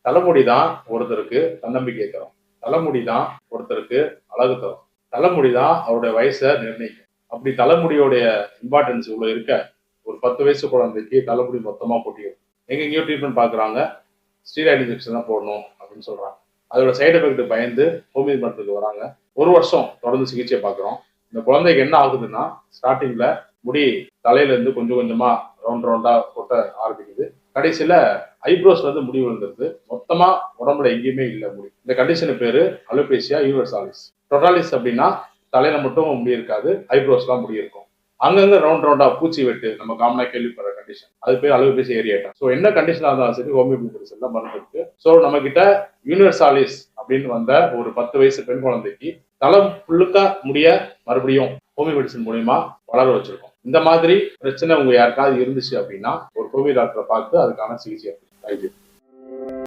தலைமுடி தான் ஒருத்தருக்கு தன்னம்பிக்கை தரும். தலைமுடி தான் ஒருத்தருக்கு அழகு தரும். தலைமுடி தான் அவருடைய வயசை நிர்ணயிக்கும். அப்படி தலைமுடியோடைய இம்பார்ட்டன்ஸ் இவ்வளவு இருக்க ஒரு 10 வயசு குழந்தைக்கு தலைமுடி மொத்தமா கொட்டிடும். எங்கெங்கேயோ ட்ரீட்மெண்ட் பார்க்குறாங்க, ஸ்டீராய்டு இன்ஜெக்ஷன் தான் போடணும் அப்படின்னு சொல்றாங்க. அதோட சைடு எஃபெக்ட் பயந்து ஹோமியோபதி மருத்துவத்துக்கு வராங்க. 1 வருஷம் தொடர்ந்து சிகிச்சை பார்க்குறோம். இந்த குழந்தைக்கு என்ன ஆகுதுன்னா, ஸ்டார்டிங்ல முடி தலையில இருந்து கொஞ்சம் கொஞ்சமா ரவுண்டா கொட்ட ஆரம்பிக்குது. கடைசியில ஐப்ரோஸ்ல இருந்து முடி விழுந்துருது. மொத்தமா உடம்புல எங்கேயுமே இல்ல முடி. இந்த கண்டிஷன் பேரு அலோபேசியா யூனிவர்சாலிஸ். டோட்டாலிஸ் அப்படின்னா தலையில மட்டும் முடி இருக்காது, ஐப்ரோஸ்லாம் முடி இருக்கும். அங்கங்க ரவுண்டா பூச்சி வெட்டு நம்ம காமனா கேள்விப்படுற கண்டிஷன், அது பேர் அலோபேசி ஏரியாட்டா. ஸோ என்ன கண்டிஷனா இருந்தாலும் சரி ஹோமியோபதி மெடிசன்ல மருந்து இருக்கு. ஸோ நம்ம கிட்ட யூனிவர்சாலிஸ் அப்படின்னு வந்த ஒரு 10 வயசு பெண் குழந்தைக்கு தலை முழுக்க முடிய மறுபடியும் ஹோமியோ மெடிசன் மூலியமா வளர வச்சிருக்கோம். இந்த மாதிரி பிரச்சனை உங்க யாருக்காவது இருந்துச்சு அப்படின்னா ஒரு ஹோமியோ டாக்டரை பார்த்து அதுக்கான சிகிச்சை. தேங்க்யூ.